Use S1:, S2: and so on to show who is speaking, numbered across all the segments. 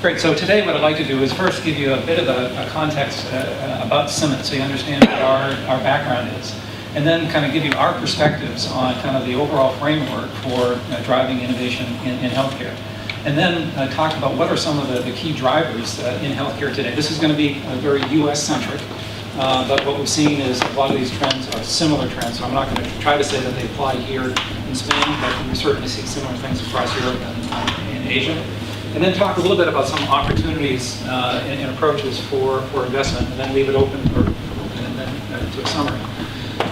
S1: Great. So today what I'd like to do is first give you a bit of a context about CIMIT so you understand what our background is. And then kind of give you our perspectives on kind of the overall framework for driving innovation in healthcare. And then talk about what are some of the key drivers in healthcare today. This is going to be very US-centric, but what we've seen is a lot of these trends are similar trends. So I'm not going to try to say that they apply here in Spain, but we certainly see similar things across Europe and in Asia. And then talk a little bit about some opportunities and approaches for investment, and then leave it open and then to a summary.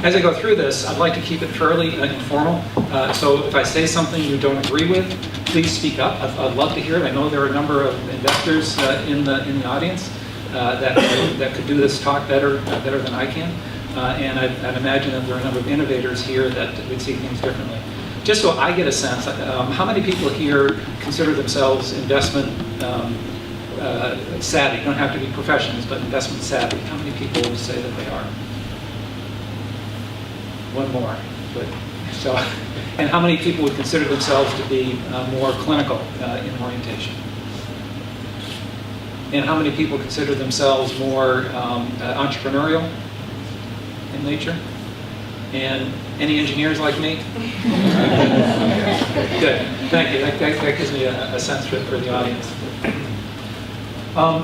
S1: As I go through this, I'd like to keep it fairly informal. So if I say something you don't agree with, please speak up. I'd love to hear it. I know there are a number of investors in the audience that could do this talk better than I can. And I'd imagine that there are a number of innovators here that would see things differently. Just so I get a sense, how many people here consider themselves investment savvy? You don't have to be professionals, but investment savvy. How many people would say that they are? One more. Good. So, and how many people would consider themselves to be more clinical in orientation? And how many people consider themselves more entrepreneurial in nature? And any engineers like me? Good, thank you. That gives me a sense for the audience.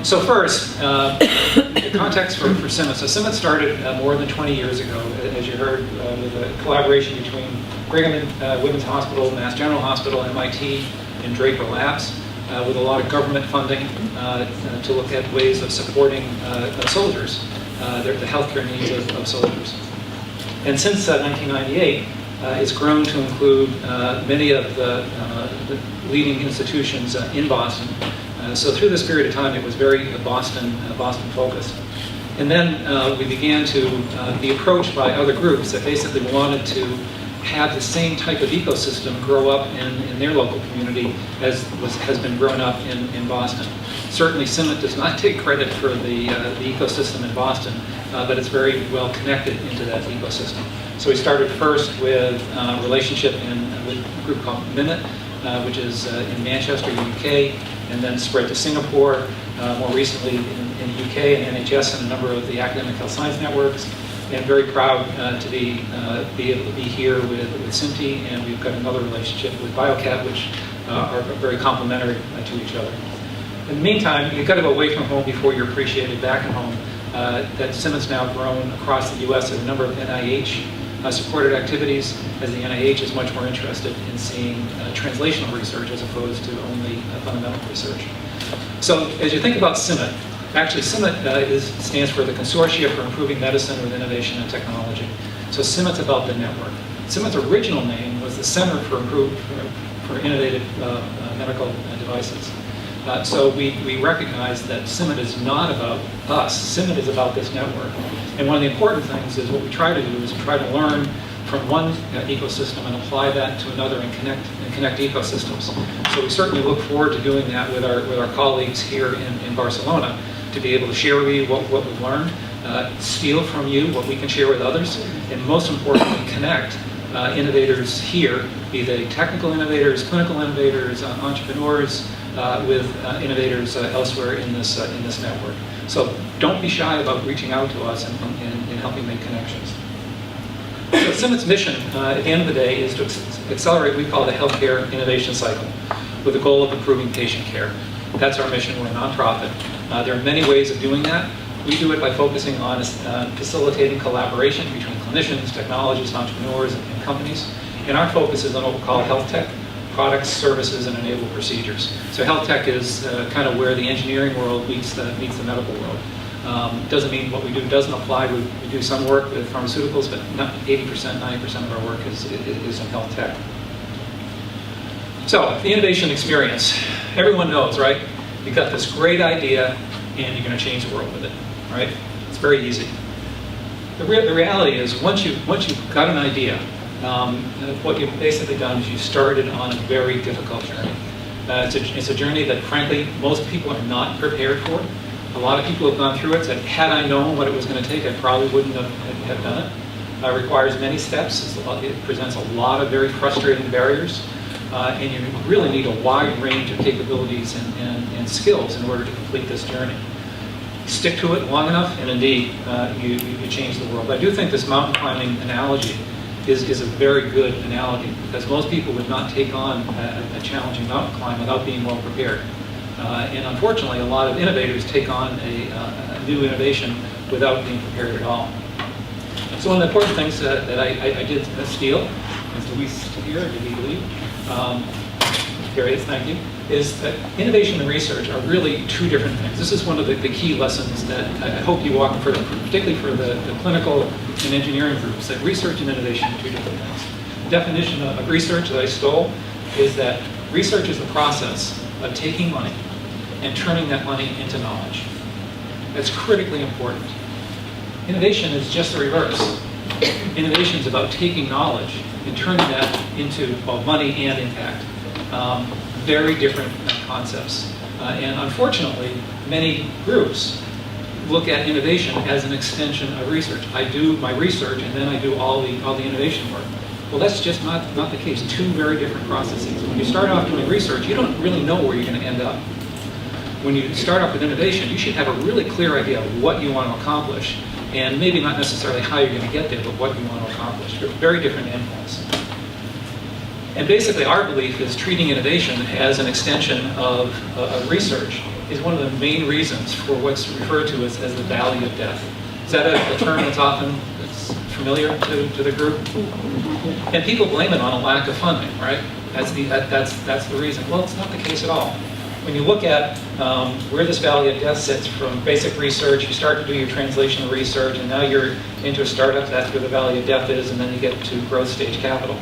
S1: So first, the context for CIMIT. So CIMIT started more than 20 years ago, as you heard, with a collaboration between Brigham and Women's Hospital, Mass General Hospital, MIT, and Draper Labs, with a lot of government funding to look at ways of supporting soldiers, the healthcare needs of soldiers. And since 1998, it's grown to include many of the leading institutions in Boston. So through this period of time, it was very Boston focused. And then we began to be approached by other groups that basically wanted to have the same type of ecosystem grow up in their local community as has been grown up in Boston. Certainly CIMIT does not take credit for the ecosystem in Boston, but it's very well connected into that ecosystem. So we started first with a relationship with a group called MIMIT, which is in Manchester, UK, and then spread to Singapore, more recently in the UK and NHS and a number of the academic health science networks. And very proud to be able to be here with Cinti, and we've got another relationship with BioCat, which are very complementary to each other. In the meantime, you've got to go away from home before you're appreciated back at home. That CIMIT's now grown across the US as a number of NIH supported activities, as the NIH is much more interested in seeing translational research as opposed to only fundamental research. So as you think about CIMIT, actually CIMIT stands for the Consortia for Improving Medicine with Innovation and Technology. So CIMIT's about the network. CIMIT's original name was the Center for Innovative Medical Devices. So we recognize that CIMIT is not about us. CIMIT is about this network. And one of the important things is what we try to do is try to learn from one ecosystem and apply that to another and connect ecosystems. So we certainly look forward to doing that with our colleagues here in Barcelona, to be able to share with you what we've learned, steal from you what we can share with others, and most importantly, connect innovators here, be they technical innovators, clinical innovators, entrepreneurs, with innovators elsewhere in this network. So don't be shy about reaching out to us and helping make connections. So CIMIT's mission at the end of the day is to accelerate what we call the healthcare innovation cycle with the goal of improving patient care. That's our mission. We're a nonprofit. There are many ways of doing that. We do it by focusing on facilitating collaboration between clinicians, technologists, entrepreneurs, and companies. And our focus is on what we call health tech, products, services, and enabled procedures. So health tech is kind of where the engineering world meets the medical world. Doesn't mean what we do doesn't apply. We do some work with pharmaceuticals, but not 80%, 90% of our work is in health tech. So the innovation experience. Everyone knows, right? You've got this great idea, and you're going to change the world with it, right? It's very easy. The reality is, once you've got an idea, what you've basically done is you started on a very difficult journey. It's a journey that, frankly, most people are not prepared for. A lot of people have gone through it, said, had I known what it was going to take, I probably wouldn't have done it. It requires many steps. It presents a lot of very frustrating barriers. and you really need a wide range of capabilities and skills in order to complete this journey. Stick to it long enough, and indeed, you change the world. But I do think this mountain climbing analogy is a very good analogy, because most people would not take on a challenging mountain climb without being well prepared. And unfortunately, a lot of innovators take on a new innovation without being prepared at all. So one of the important things that I did steal, is Luis here, did he leave? Here he is, thank you, is that innovation and research are really two different things. This is one of the key lessons that I hope you walk through, particularly for the clinical and engineering groups, that research and innovation are two different things. The definition of research that I stole is that research is the process of taking money and turning that money into knowledge. That's critically important. Innovation is just the reverse. Innovation is about taking knowledge and turning that into both money and impact. Very different concepts. And unfortunately, many groups look at innovation as an extension of research. I do my research and then I do all the innovation work. Well, that's just not the case. Two very different processes. When you start off doing research, you don't really know where you're going to end up. When you start off with innovation, you should have a really clear idea of what you want to accomplish, and maybe not necessarily how you're going to get there, but what you want to accomplish. They're very different endpoints. And basically, our belief is treating innovation as an extension of research is one of the main reasons for what's referred to as the valley of death. Is that a term that's often familiar to the group? And people blame it on a lack of funding, right? That's the reason. Well, it's not the case at all. When you look at where this valley of death sits from basic research, you start to do your translational research, and now you're into a startup, that's where the valley of death is, and then you get to growth stage capital.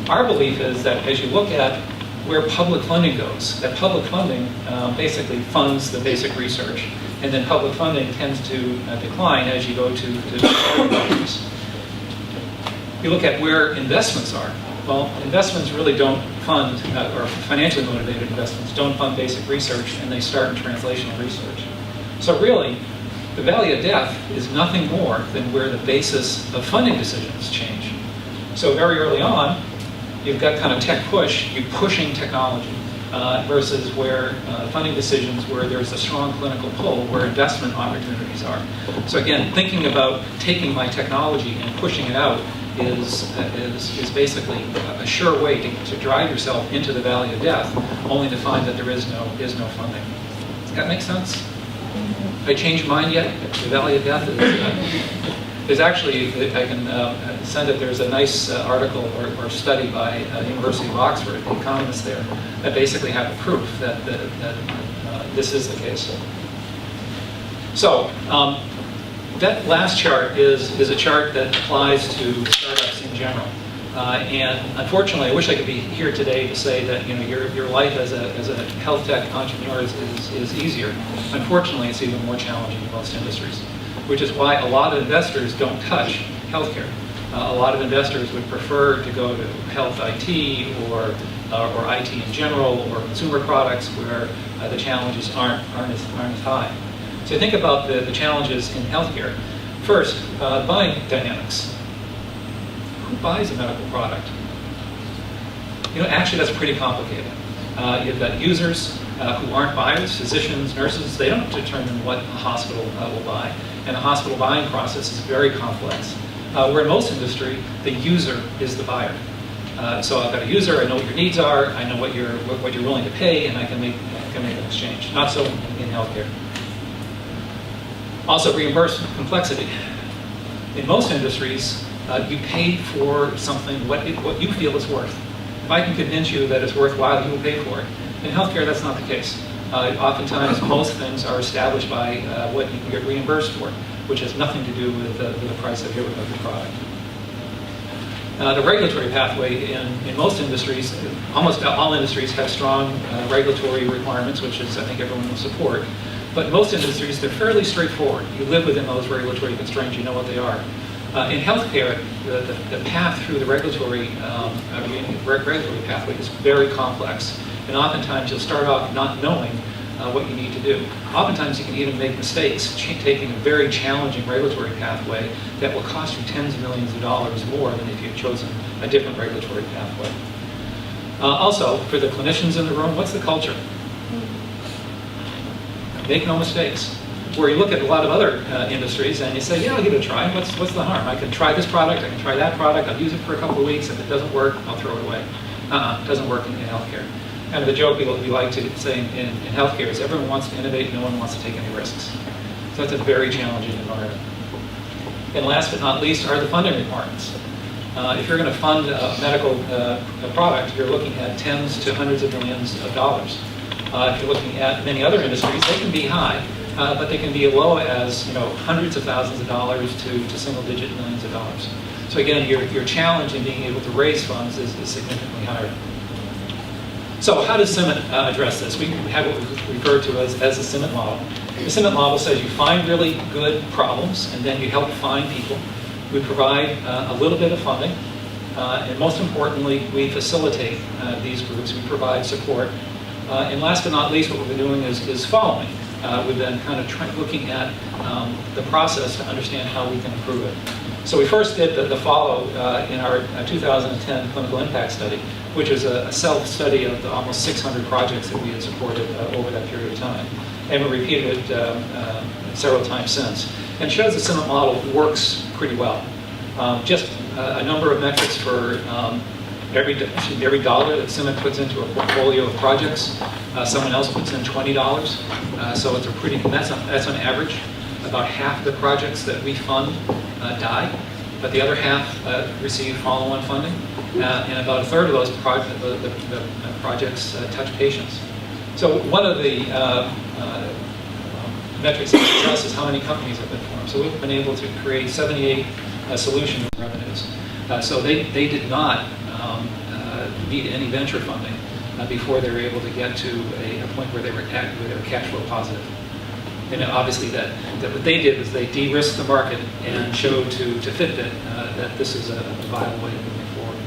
S1: Our belief is that as you look at where public funding goes, that public funding basically funds the basic research, and then public funding tends to decline as you go to startups. You look at where investments are. Well, investments really don't fund, or financially motivated investments don't fund basic research, and they start in translational research. So really, the valley of death is nothing more than where the basis of funding decisions change. So very early on, you've got kind of tech push, you're pushing technology, versus where funding decisions where there's a strong clinical pull, where investment opportunities are. So again, thinking about taking my technology and pushing it out is basically a sure way to drive yourself into the valley of death, only to find that there is no funding. Does that make sense? Have I changed your mind yet? The valley of death is... There's actually, I can send it, there's a nice article or study by University of Oxford, the economists there, that basically have a proof that this is the case. So, that last chart is a chart that applies to startups in general. And unfortunately, I wish I could be here today to say that your life as a health tech entrepreneur is easier. Unfortunately, it's even more challenging in most industries, which is why a lot of investors don't touch healthcare. A lot of investors would prefer to go to health IT or IT in general, or consumer products where the challenges aren't as high. So think about the challenges in healthcare. First, buying dynamics. Who buys a medical product? Actually that's pretty complicated. You've got users who aren't buyers, physicians, nurses. They don't determine what a hospital will buy. And the hospital buying process is very complex. Where in most industry, the user is the buyer. So I've got a user, I know what your needs are, I know what you're willing to pay, and I can make an exchange. Not so in healthcare. Also, reimbursement complexity. In most industries, you pay for something what you feel it's worth. If I can convince you that it's worthwhile, you will pay for it. In healthcare, that's not the case. Oftentimes, most things are established by what you can get reimbursed for, which has nothing to do with the price of your product. The regulatory pathway in most industries, almost all industries have strong regulatory requirements, which is, I think, everyone will support. But in most industries, they're fairly straightforward. You live within those regulatory constraints, you know what they are. In healthcare, the path through the regulatory pathway is very complex. And oftentimes, you'll start off not knowing what you need to do. Oftentimes, you can even make mistakes taking a very challenging regulatory pathway that will cost you tens of millions of dollars more than if you had chosen a different regulatory pathway. Also, for the clinicians in the room, what's the culture? Make no mistakes. Where you look at a lot of other industries and you say, yeah, I'll give it a try. What's the harm? I can try this product, I can try that product, I'll use it for a couple of weeks. If it doesn't work, I'll throw it away. It doesn't work in healthcare. And the joke we like to say in healthcare is everyone wants to innovate, no one wants to take any risks. So that's a very challenging environment. And last but not least are the funding requirements. If you're going to fund a medical product, you're looking at tens to hundreds of millions of dollars. If you're looking at many other industries, they can be high, but they can be as low as hundreds of thousands of dollars to single-digit millions of dollars. So again, your challenge in being able to raise funds is significantly higher. So how does CIMIT address this? We have what we refer to as the CIMIT model. The CIMIT model says you find really good problems, and then you help find people. We provide a little bit of funding, and most importantly, we facilitate these groups. We provide support. And last but not least, what we've been doing is following. We've been kind of looking at the process to understand how we can improve it. So we first did the follow in our 2010 clinical impact study, which is a self-study of the almost 600 projects that we had supported over that period of time. And we repeated it several times since. And it shows the CIMIT model works pretty well. Just a number of metrics for every dollar that CIMIT puts into a portfolio of projects, someone else puts in $20. So it's a pretty, and that's on average. About half of the projects that we fund die, but the other half receive follow-on funding, and about a third of those projects touch patients. So one of the metrics that we address is how many companies have been formed. So we've been able to create 78 solution revenues. So they did not need any venture funding before they were able to get to a point where they were cash flow positive. And obviously that what they did was they de-risked the market and showed to Fitbit that this is a viable way of moving forward.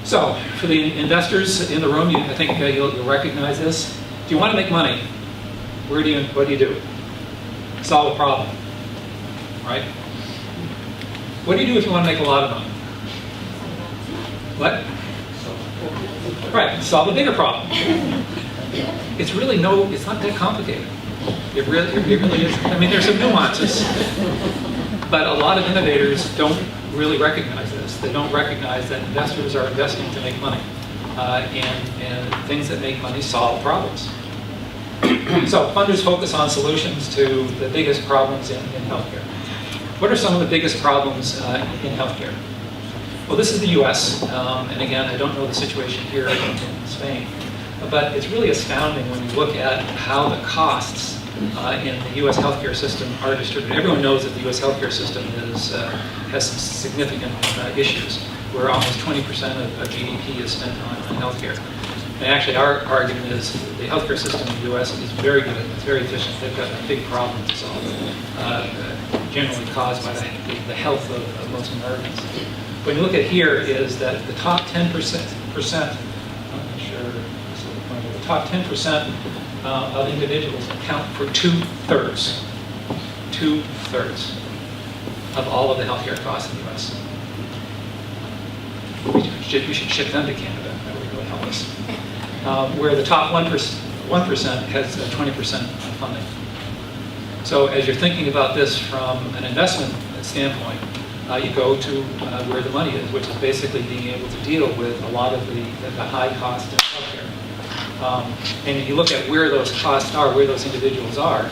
S1: So for the investors in the room, I think you'll recognize this. If you want to make money, what do you do? Solve a problem, right? What do you do if you want to make a lot of money? What? Right, solve a bigger problem. It's not that complicated. It really is. I mean, there's some nuances, but a lot of innovators don't really recognize this. They don't recognize that investors are investing to make money, and things that make money solve problems. So funders focus on solutions to the biggest problems in healthcare. What are some of the biggest problems in healthcare? Well, this is the US, and again, I don't know the situation here in Spain, but it's really astounding when you look at how the costs in the US healthcare system are distributed. Everyone knows that the US healthcare system has some significant issues, where almost 20% of GDP is spent on healthcare. And actually, our argument is the healthcare system in the US is very good, it's very efficient. They've got a big problem to solve, generally caused by the health of most Americans. When you look at here is that the top 10%, I'm not sure, the top 10% of individuals account for two-thirds of all of the healthcare costs in the US. We should ship them to Canada. That would really help us. Where the top 1% has 20% funding. So as you're thinking about this from an investment standpoint, you go to where the money is, which is basically being able to deal with a lot of the high cost of healthcare. And if you look at where those costs are, where those individuals are,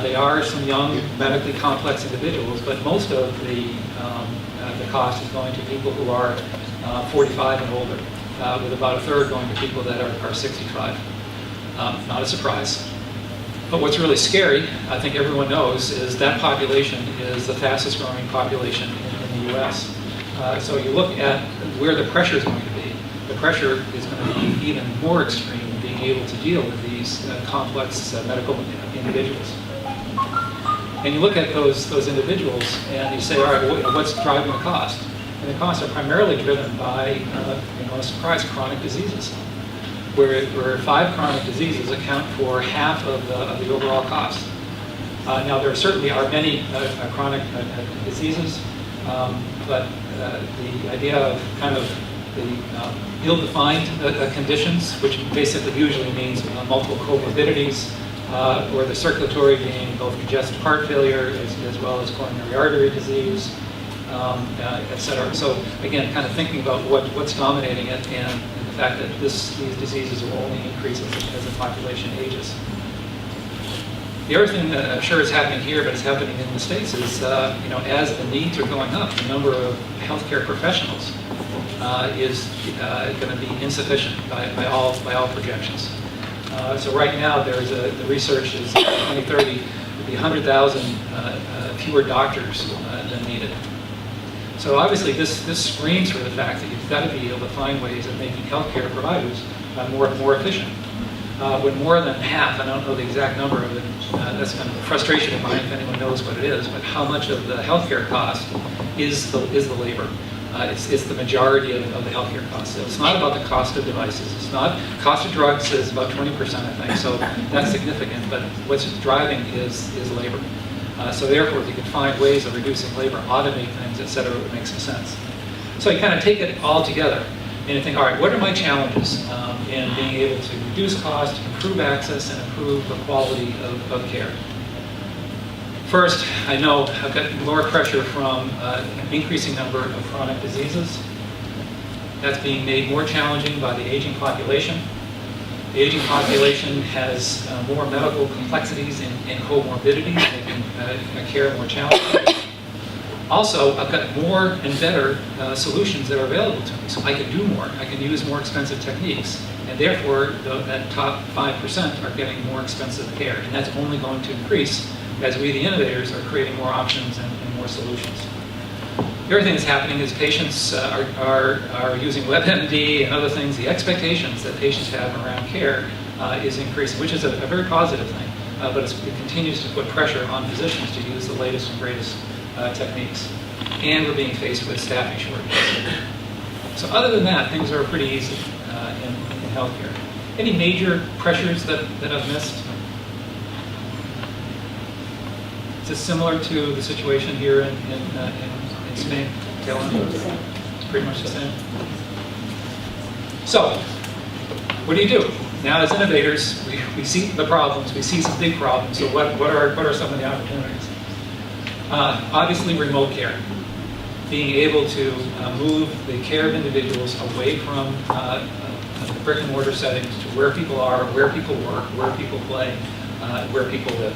S1: they are some young, medically complex individuals, but most of the cost is going to people who are 45 and older, with about a third going to people that are 65. Not a surprise. But what's really scary, I think everyone knows, is that population is the fastest growing population in the US. So you look at where the pressure is going to be. The pressure is going to be even more extreme in being able to deal with these complex medical individuals. And you look at those individuals and you say, all right, what's driving the cost? And the costs are primarily driven by, no surprise, chronic diseases. Where 5 chronic diseases account for half of the overall cost. Now, there certainly are many chronic diseases, but the idea of kind of ill-defined conditions, which basically usually means multiple comorbidities, or the circulatory being both congestive heart failure as well as coronary artery disease, et cetera. So again, kind of thinking about what's dominating it and the fact that these diseases will only increase as the population ages. The other thing that I'm sure is happening here, but it's happening in the States, is as the needs are going up, the number of healthcare professionals is going to be insufficient by all projections. So right now, the research is 2030 will be 100,000 fewer doctors than needed. So obviously, this screams for the fact that you've got to be able to find ways of making healthcare providers more efficient. When more than half, I don't know the exact number of it, that's kind of a frustration of mine if anyone knows what it is, but how much of the healthcare cost is the labor. It's the majority of the healthcare cost. So it's not about the cost of devices. It's not, cost of drugs is about 20%, I think, so that's significant, but what's driving is labor. So therefore, if you can find ways of reducing labor, automate things, et cetera, it makes some sense. So you kind of take it all together and you think, all right, what are my challenges in being able to reduce cost, improve access, and improve the quality of care? First, I know I've got more pressure from an increasing number of chronic diseases. That's being made more challenging by the aging population. The aging population has more medical complexities and comorbidities, making care more challenging. Also, I've got more and better solutions that are available to me, so I can do more. I can use more expensive techniques, and therefore, that top 5% are getting more expensive care, and that's only going to increase as we, the innovators, are creating more options and more solutions. The other thing that's happening is patients are using WebMD and other things. The expectations that patients have around care is increasing, which is a very positive thing, but it continues to put pressure on physicians to use the latest and greatest techniques. And we're being faced with staffing shortages. So other than that, things are pretty easy in healthcare. Any major pressures that I've missed? Is this similar to the situation here in Spain? It's pretty much the same. So, what do? Now, as innovators, we see the problems. We see some big problems. So, what are some of the opportunities? Obviously, remote care. Being able to move the care of individuals away from brick and mortar settings to where people are, where people work, where people play, where people live.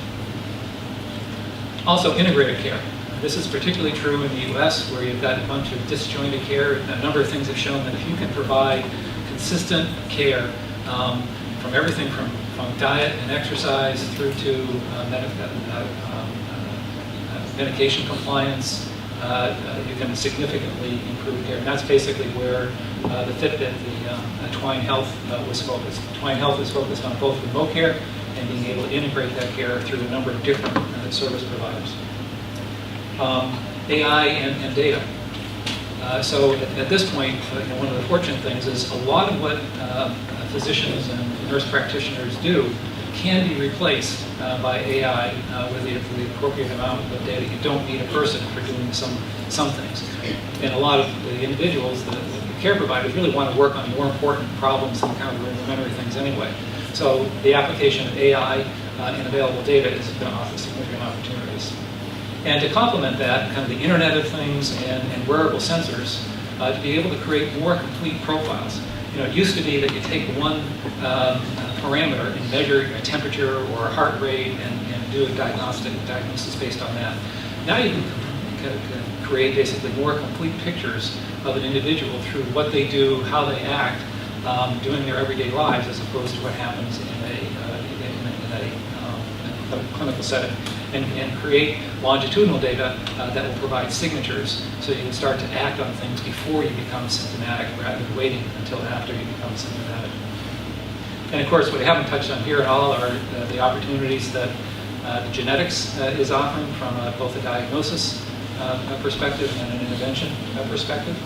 S1: Also, integrated care. This is particularly true in the US, where you've got a bunch of disjointed care. A number of things have shown that if you can provide consistent care from everything from diet and exercise through to medication compliance, you can significantly improve care. And that's basically where the Fitbit, the Twine Health was focused. Twine Health is focused on both remote care and being able to integrate that care through a number of different service providers. AI and data. So at this point, one of the fortunate things is a lot of what physicians and nurse practitioners do can be replaced by AI with the appropriate amount of data. You don't need a person for doing some things. And a lot of the individuals, the care providers, really want to work on more important problems than kind of rudimentary things anyway. So the application of AI and available data is going to offer significant opportunities. And to complement that, kind of the Internet of Things and wearable sensors, to be able to create more complete profiles. It used to be that you take one parameter and measure a temperature or a heart rate and do a diagnosis based on that. Now you can create basically more complete pictures of an individual through what they do, how they act, doing their everyday lives, as opposed to what happens in a clinical setting, and create longitudinal data that will provide signatures, so you can start to act on things before you become symptomatic, rather than waiting until after you become symptomatic. And of course, what we haven't touched on here at all are the opportunities that the genetics is offering from both a diagnosis perspective and an intervention perspective.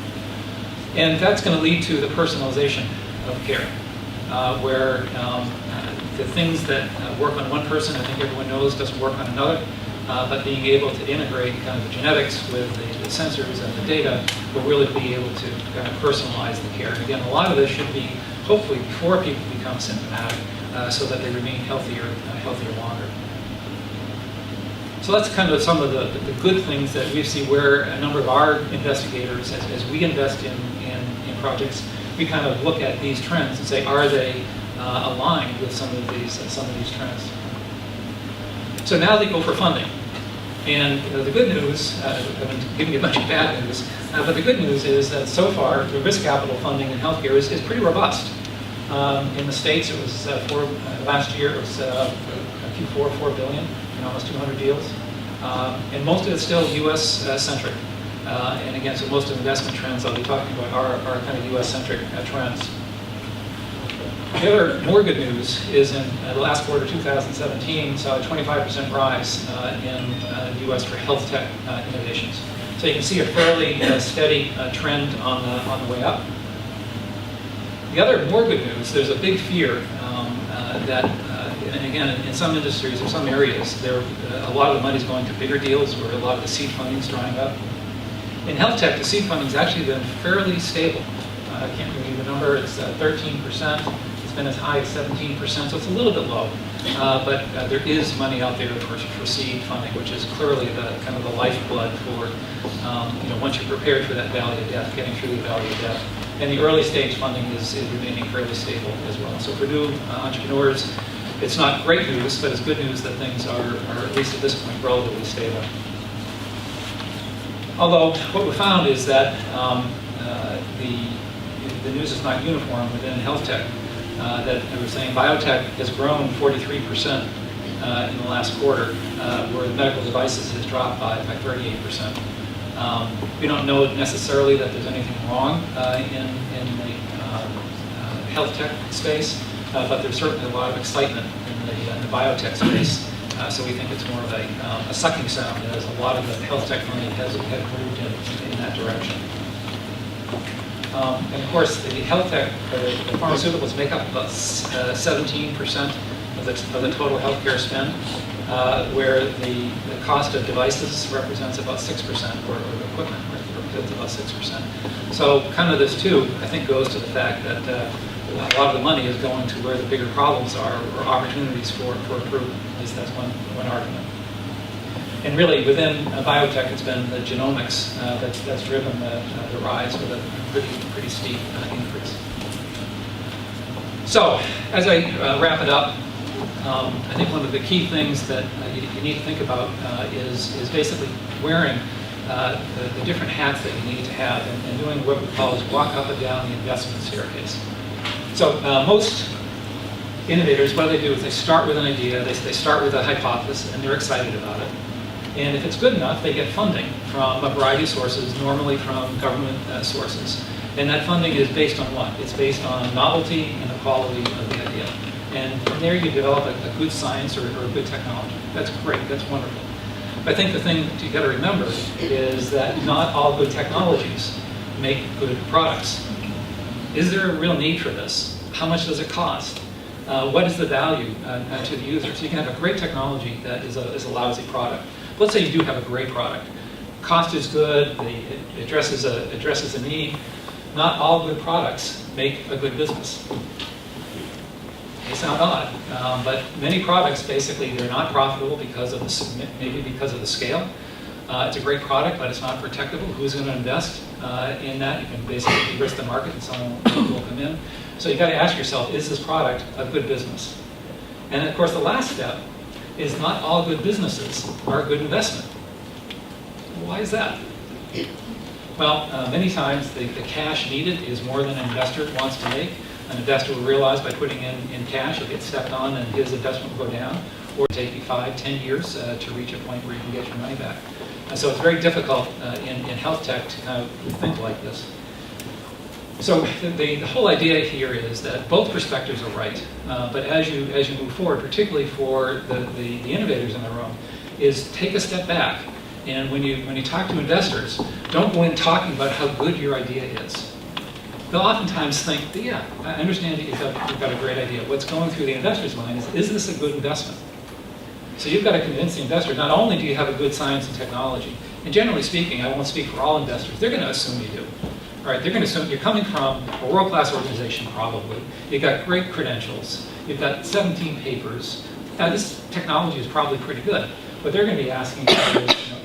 S1: And that's going to lead to the personalization of care, where the things that work on one person, I think everyone knows, doesn't work on another. but being able to integrate kind of the genetics with the sensors and the data will really be able to kind of personalize the care. And again, a lot of this should be hopefully before people become symptomatic, so that they remain healthier longer. So that's kind of some of the good things that we see where a number of our investigators, as we invest in projects, we kind of look at these trends and say, are they aligned with some of these trends? So now they go for funding. And the good news, I've been giving you a bunch of bad news, but the good news is that so far the risk capital funding in healthcare is pretty robust. In the States, it was last year, it was Q4, $4 billion, almost 200 deals. And most of it's still US centric. And again, so most of the investment trends I'll be talking about are kind of US centric trends. The other more good news is in the last quarter, 2017, saw a 25% rise in the US for health tech innovations. So you can see a fairly steady trend on the way up. The other more good news, there's a big fear that, and again, in some industries or some areas, a lot of the money is going to bigger deals where a lot of the seed funding is drying up. In health tech, the seed funding has actually been fairly stable. I can't give you the number, it's 13%. It's been as high as 17%, so it's a little bit low. But there is money out there for seed funding, which is clearly the kind of the lifeblood for, once you're prepared for that valley of death, getting through the valley of death. And the early stage funding is remaining fairly stable as well. So for new entrepreneurs, it's not great news, but it's good news that things are at least at this point, relatively stable. Although what we found is that the news is not uniform within health tech. That I was saying biotech has grown 43% in the last quarter, where the medical devices has dropped by 38%. We don't know necessarily that there's anything wrong in the health tech space, but there's certainly a lot of excitement in the biotech space. So we think it's more of a sucking sound, as a lot of the health tech money has moved in that direction. And of course, the health tech, the pharmaceuticals make up about 17% of the total healthcare spend, where the cost of devices represents about 6%, or equipment represents about 6%. So kind of this too, I think, goes to the fact that a lot of the money is going to where the bigger problems are, or opportunities for improvement. At least that's one argument. And really, within biotech, it's been the genomics that's driven the rise with a pretty steep increase. So, as I wrap it up, I think one of the key things that you need to think about is basically wearing the different hats that you need to have and doing what we call is walk up and down the investment staircase. So most innovators, what they do is they start with an idea, they start with a hypothesis, and they're excited about it. And if it's good enough, they get funding from a variety of sources, normally from government sources. And that funding is based on what? It's based on novelty and the quality of the idea. And from there you develop a good science or a good technology. That's great, that's wonderful. But I think the thing that you got to remember is that not all good technologies make good products. Is there a real need for this? How much does it cost? What is the value to the user? So you can have a great technology that is a lousy product. Let's say you do have a great product. Cost is good, it addresses a need. Not all good products make a good business. They sound odd, but many products, basically, they're not profitable because of maybe because of the scale. It's a great product, but it's not protectable. Who's going to invest in that? You can basically risk the market and someone will come in. So you've got to ask yourself, is this product a good business? And of course, the last step is not all good businesses are a good investment. Why is that? Well, many times the cash needed is more than an investor wants to make. An investor will realize by putting in cash, he'll get stepped on and his investment will go down, or take you 5-10 years to reach a point where you can get your money back. And so it's very difficult in health tech to kind of think like this. So the whole idea here is that both perspectives are right, but as you move forward, particularly for the innovators in the room, is take a step back. And when you talk to investors, don't go in talking about how good your idea is. They'll oftentimes think, yeah, I understand that you've got a great idea. What's going through the investor's mind is this a good investment? So you've got to convince the investor, not only do you have a good science and technology, and generally speaking, I won't speak for all investors, they're going to assume you do. All right, they're going to assume you're coming from a world-class organization, probably. You've got great credentials. You've got 17 papers. Now, this technology is probably pretty good. What they're going to be asking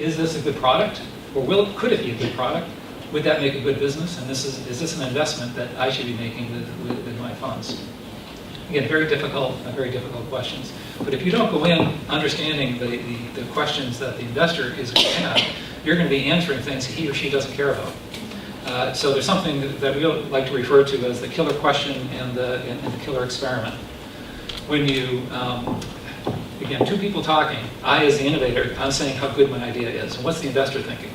S1: is this a good product? Or could it be a good product? Would that make a good business? And is this an investment that I should be making with my funds? Again, very difficult questions. But if you don't go in understanding the questions that the investor is going to have, you're going to be answering things he or she doesn't care about. So there's something that we like to refer to as the killer question and the killer experiment. When you, again, two people talking, I as the innovator, I'm saying how good my idea is. And what's the investor thinking?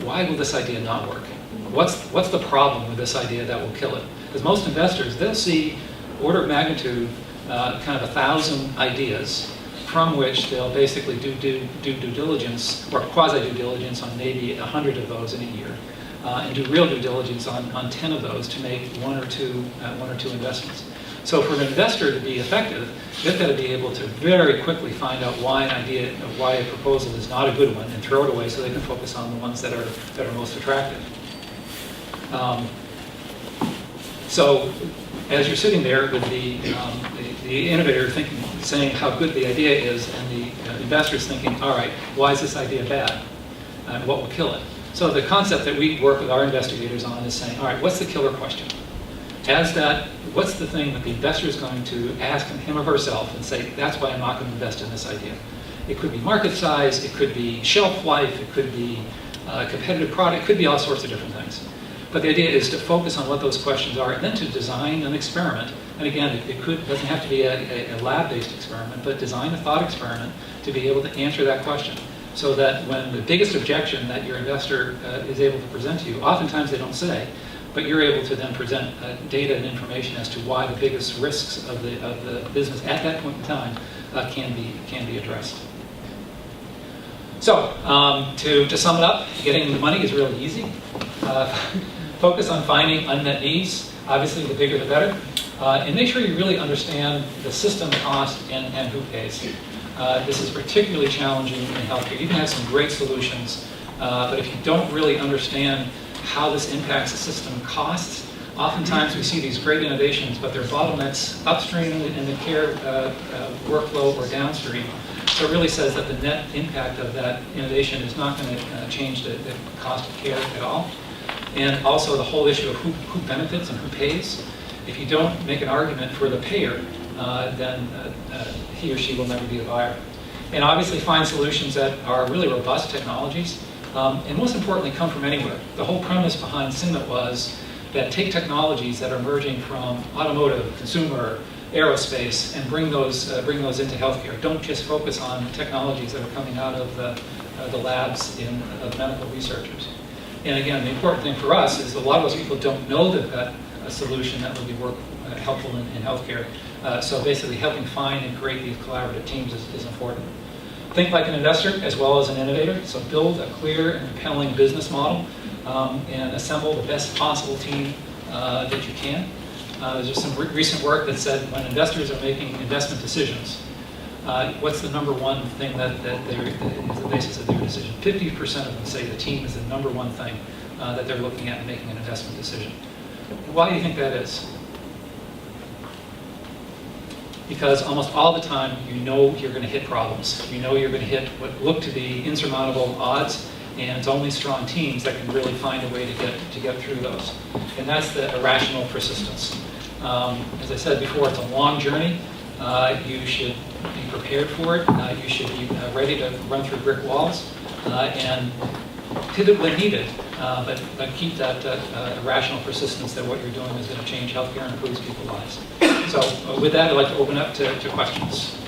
S1: Why will this idea not work? What's the problem with this idea that will kill it? Because most investors, they'll see order of magnitude, kind of 1,000 ideas from which they'll basically do due diligence or quasi due diligence on maybe 100 of those in a year, and do real due diligence on 10 of those to make one or two investments. So for an investor to be effective, they've got to be able to very quickly find out why a proposal is not a good one and throw it away so they can focus on the ones that are most attractive. So as you're sitting there with the innovator saying how good the idea is, and the investor's thinking, all right, why is this idea bad? And what will kill it? So the concept that we work with our investigators on is saying, all right, what's the killer question? What's the thing that the investor is going to ask him or herself and say, that's why I'm not going to invest in this idea? It could be market size, it could be shelf life, it could be a competitive product, it could be all sorts of different things. But the idea is to focus on what those questions are and then to design an experiment. And again, it doesn't have to be a lab-based experiment, but design a thought experiment to be able to answer that question. So that when the biggest objection that your investor is able to present to you, oftentimes they don't say, but you're able to then present data and information as to why the biggest risks of the business at that point in time can be addressed. So to sum it up, getting the money is really easy. Focus on finding unmet needs. Obviously, the bigger the better. And make sure you really understand the system cost and who pays. This is particularly challenging in healthcare. You can have some great solutions, but if you don't really understand how this impacts the system costs, oftentimes we see these great innovations, but they're bottlenecks upstream in the care workflow or downstream. So it really says that the net impact of that innovation is not going to change the cost of care at all. And also the whole issue of who benefits and who pays. If you don't make an argument for the payer, then he or she will never be a buyer. And obviously find solutions that are really robust technologies, and most importantly, come from anywhere. The whole premise behind CIMIT was that take technologies that are emerging from automotive, consumer, aerospace, and bring those into healthcare. Don't just focus on technologies that are coming out of the labs of medical researchers. And again, the important thing for us is a lot of those people don't know they've got a solution that would be helpful in healthcare. So basically helping find and create these collaborative teams is important. Think like an investor as well as an innovator. So build a clear and compelling business model and assemble the best possible team that you can. There's just some recent work that said when investors are making investment decisions, what's the number one thing that is the basis of their decision? 50% of them say the team is the number one thing that they're looking at in making an investment decision. Why do you think that is? Because almost all the time you know you're going to hit problems. You know you're going to hit what look to be insurmountable odds, and it's only strong teams that can really find a way to get through those. And that's the irrational persistence. As I said before, it's a long journey. You should be prepared for it. You should be ready to run through brick walls and pivot when needed, but keep that irrational persistence that what you're doing is going to change healthcare and improve people's lives. So with that, I'd like to open up to questions.